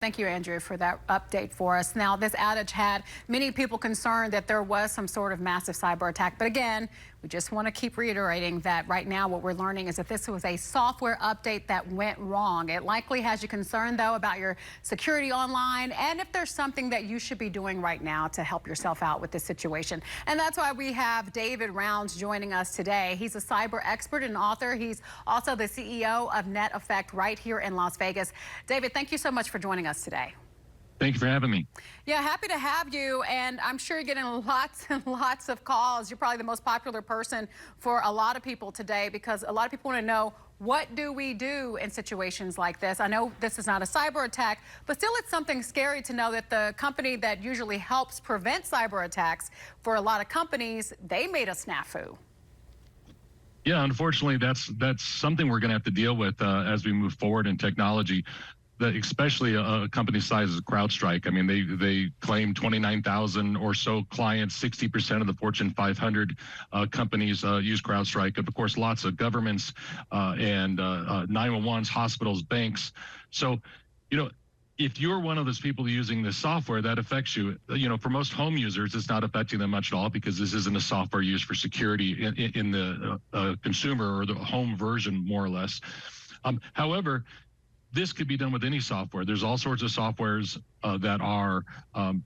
Thank you, Andrew, for that update for us. Now, this outage had many people concerned that there was some sort of massive cyber attack. But again, we just want to keep reiterating that right now what we're learning is that this was a software update that went wrong. It likely has you concerned, though, about your security online and if there's something that you should be doing right now to help yourself out with this situation. And that's why we have David Rounds joining us today. He's a cyber expert and author. He's also the CEO of Net Effect right here in Las Vegas. David, thank you so much for joining us today. Thank you for having me. Yeah, happy to have you. And I'm sure you're getting lots and lots of calls. You're probably the most popular person for a lot of people today because a lot of people want to know, what do we do in situations like this? I know this is not a cyber attack, but still it's something scary to know that the company that usually helps prevent cyber attacks for a lot of companies, they made a snafu. Yeah, unfortunately, that's something we're going to have to deal with as we move forward in technology. Especially a company size as CloudStrike. I mean, they claim 29,000 or so clients. 60% of the Fortune 500 companies use CloudStrike. Of course, lots of governments and 911s, hospitals, banks. So, if you're one of those people using this software, that affects you. For most home users, it's not affecting them much at all because this isn't a software used for security in the consumer or the home version, more or less. However, this could be done with any software. There's all sorts of softwares that are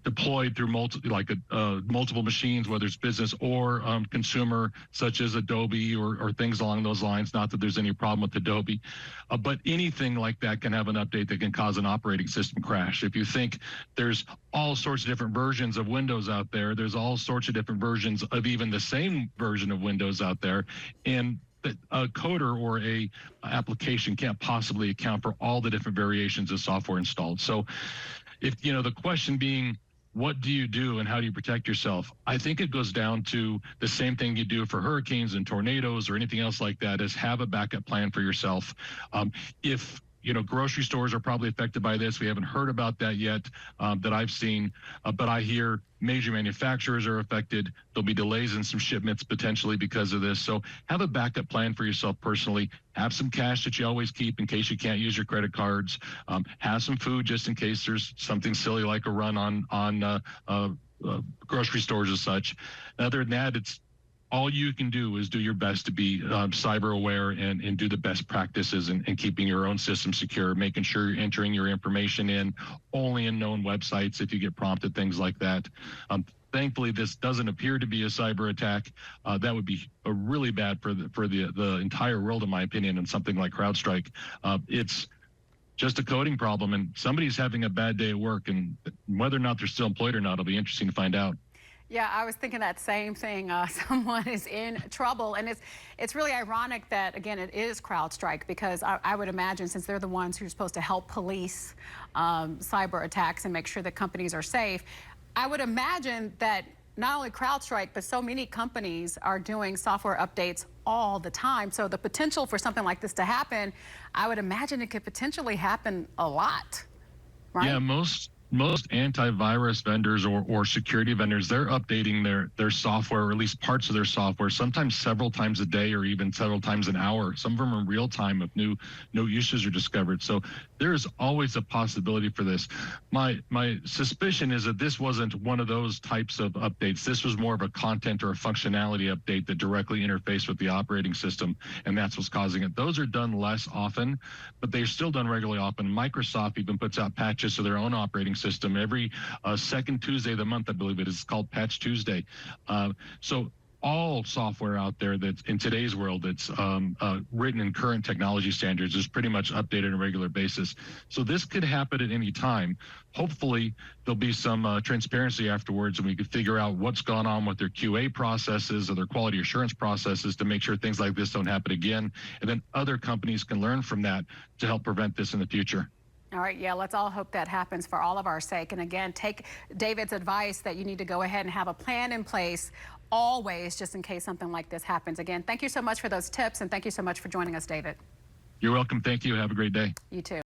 deployed through multiple machines, whether it's business or consumer, such as Adobe or things along those lines. Not that there's any problem with Adobe, but anything like that can have an update that can cause an operating system crash. If you think there's all sorts of different versions of Windows out there, there's all sorts of different versions of even the same version of Windows out there, and a coder or a application can't possibly account for all the different variations of software installed. So if, the question being, what do you do and how do you protect yourself? I think it goes down to the same thing you do for hurricanes and tornadoes or anything else like that, is have a backup plan for yourself. If grocery stores are probably affected by this. We haven't heard about that yet that I've seen, but I hear major manufacturers are affected. There'll be delays in some shipments potentially because of this. So have a backup plan for yourself personally. Have some cash that you always keep in case you can't use your credit cards. Have some food just in case there's something silly like a run on grocery stores and such. Other than that, it's all you can do is do your best to be cyber aware and do the best practices and keeping your own system secure, making sure you're entering your information in only in known websites if you get prompted, things like that. Thankfully, this doesn't appear to be a cyber attack. That would be really bad for the entire world, in my opinion, and something like CloudStrike. It's just a coding problem, and somebody's having a bad day at work, and whether or not they're still employed or not, it'll be interesting to find out. Yeah, I was thinking that same thing. Someone is in trouble, and it's really ironic that, again, it is CloudStrike, because I would imagine, since they're the ones who are supposed to help police cyber attacks and make sure that companies are safe, I would imagine that not only CloudStrike, but so many companies are doing software updates all the time. So the potential for something like this to happen, I would imagine it could potentially happen a lot, right? Yeah, most antivirus vendors or security vendors, they're updating their software, or at least parts of their software, sometimes several times a day or even several times an hour. Some of them in real time if new issues are discovered. So there is always a possibility for this. My suspicion is that this wasn't one of those types of updates. This was more of a content or a functionality update that directly interfaced with the operating system, and that's what's causing it. Those are done less often, but they're still done regularly often. Microsoft even puts out patches to their own operating system every second Tuesday of the month, I believe it is. It's called Patch Tuesday. So all software out there that's in today's world that's written in current technology standards is pretty much updated on a regular basis. So this could happen at any time. Hopefully there'll be some transparency afterwards, and we could figure out what's gone on with their QA processes or their quality assurance processes to make sure things like this don't happen again. And then other companies can learn from that to help prevent this in the future. All right, yeah, let's all hope that happens for all of our sake. And again, take David's advice that you need to go ahead and have a plan in place always, just in case something like this happens. Again, thank you so much for those tips, and thank you so much for joining us, David. You're welcome. Thank you. Have a great day. You too.